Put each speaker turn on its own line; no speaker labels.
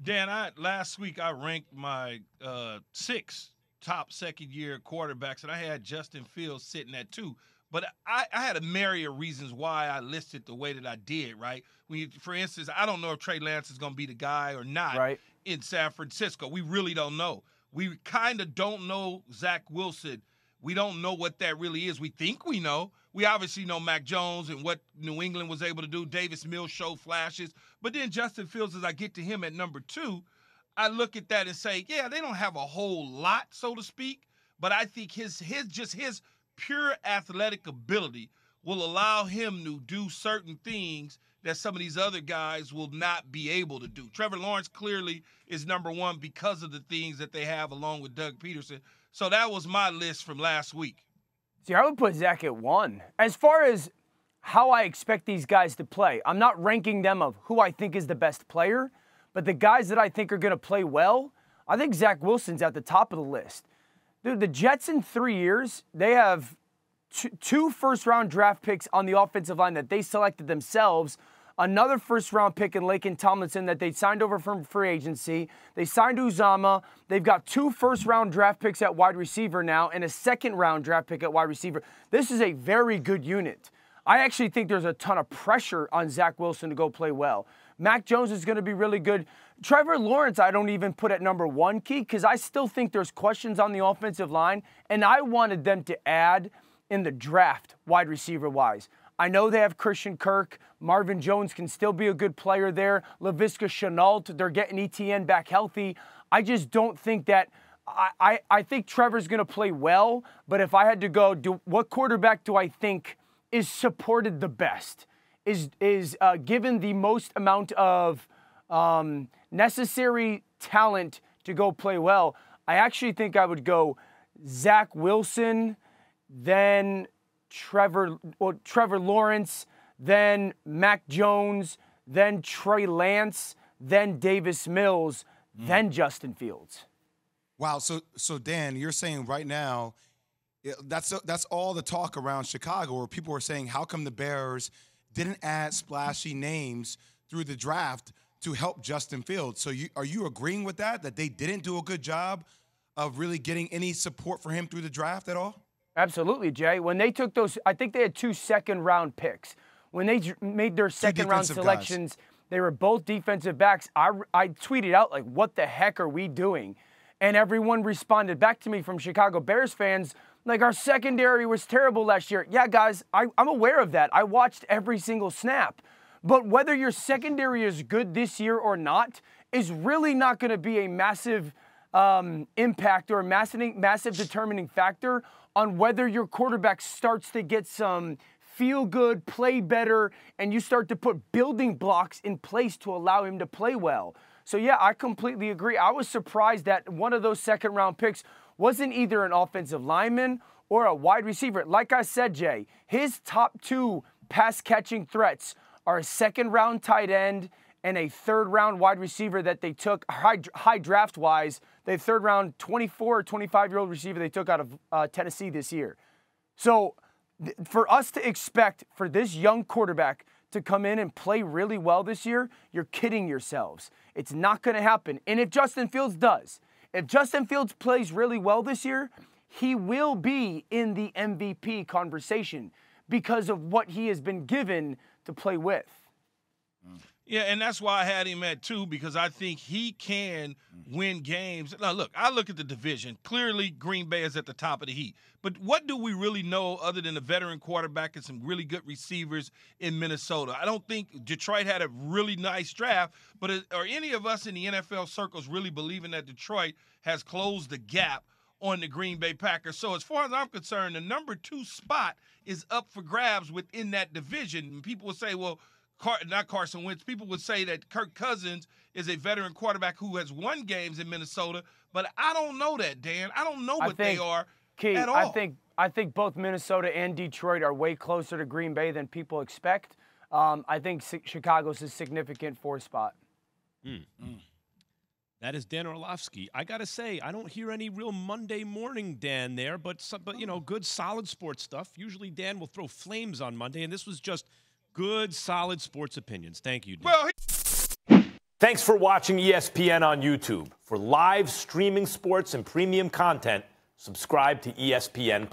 Dan, last week I ranked my 6 top second-year quarterbacks, and I had Justin Fields sitting at 2. But I had a myriad of reasons why I listed the way that I did, right? For instance, I don't know if Trey Lance is going to be the guy or not
Right.
in San Francisco. We really don't know. We kind of don't know Zach Wilson. We don't know what that really is. We think we know. We obviously know Mac Jones and what New England was able to do. Davis Mills showed flashes. But then Justin Fields, as I get to him at number 2, I look at that and say, yeah, they don't have a whole lot, so to speak. But I think his pure athletic ability will allow him to do certain things that some of these other guys will not be able to do. Trevor Lawrence clearly is number 1 because of the things that they have along with Doug Peterson. So that was my list from last week.
See, I would put Zach at 1. As far as how I expect these guys to play, I'm not ranking them of who I think is the best player, but the guys that I think are going to play well, I think Zach Wilson's at the top of the list. Dude, the Jets in 3 years, they have 2 first-round draft picks on the offensive line that they selected themselves, another first-round pick in Laken Tomlinson that they signed over from free agency. They signed Uzama. They've got 2 first-round draft picks at wide receiver now and a second-round draft pick at wide receiver. This is a very good unit. I actually think there's a ton of pressure on Zach Wilson to go play well. Mac Jones is going to be really good. Trevor Lawrence, I don't even put at number 1, Key, because I still think there's questions on the offensive line, and I wanted them to add in the draft wide receiver-wise. I know they have Christian Kirk. Marvin Jones can still be a good player there. Laviska Shenault, they're getting ETN back healthy. I just don't think that I think Trevor's going to play well, but if I had to go, what quarterback do I think is supported the best, is given the most amount of necessary talent to go play well? I actually think I would go Zach Wilson, then Trevor Lawrence, then Mac Jones, then Trey Lance, then Davis Mills, then Justin Fields.
Wow. So Dan, you're saying right now, that's all the talk around Chicago, where people are saying, how come the Bears didn't add splashy names through the draft to help Justin Fields? So are you agreeing with that they didn't do a good job of really getting any support for him through the draft at all?
Absolutely, Jay. When they took those, I think they had 2 second-round picks. When they made their second-round selections, they were both defensive backs. I tweeted out, like, what the heck are we doing? And everyone responded back to me from Chicago Bears fans, like, our secondary was terrible last year. Yeah, guys, I'm aware of that. I watched every single snap. But whether your secondary is good this year or not is really not going to be a massive impact or a massive determining factor on whether your quarterback starts to get some feel good, play better, and you start to put building blocks in place to allow him to play well. So, yeah, I completely agree. I was surprised that one of those second-round picks wasn't either an offensive lineman or a wide receiver. Like I said, Jay, his top 2 pass-catching threats are a second-round tight end and a third-round wide receiver that they took high draft-wise. The third-round 24 or 25-year-old receiver they took out of Tennessee this year. So for us to expect for this young quarterback to come in and play really well this year, you're kidding yourselves. It's not going to happen. And if Justin Fields does, if Justin Fields plays really well this year, he will be in the MVP conversation because of what he has been given to play with.
Yeah, and that's why I had him at 2, because I think he can win games. Now, look, I look at the division. Clearly, Green Bay is at the top of the heap. But what do we really know other than a veteran quarterback and some really good receivers in Minnesota? I don't think Detroit had a really nice draft, but are any of us in the NFL circles really believing that Detroit has closed the gap on the Green Bay Packers? So as far as I'm concerned, the number 2 spot is up for grabs within that division. And people will say, well, not Carson Wentz. People would say that Kirk Cousins is a veteran quarterback who has won games in Minnesota, but I don't know that, Dan. I don't know what they are at all.
I think both Minnesota and Detroit are way closer to Green Bay than people expect. I think Chicago's a significant 4th spot.
That is Dan Orlovsky. I got to say, I don't hear any real Monday morning Dan there, but you know, good, solid sports stuff. Usually Dan will throw flames on Monday, and this was just good, solid sports opinions. Thank you, Dan.
Well,
Thanks for watching ESPN on YouTube. For live streaming sports and premium content, subscribe to ESPN+.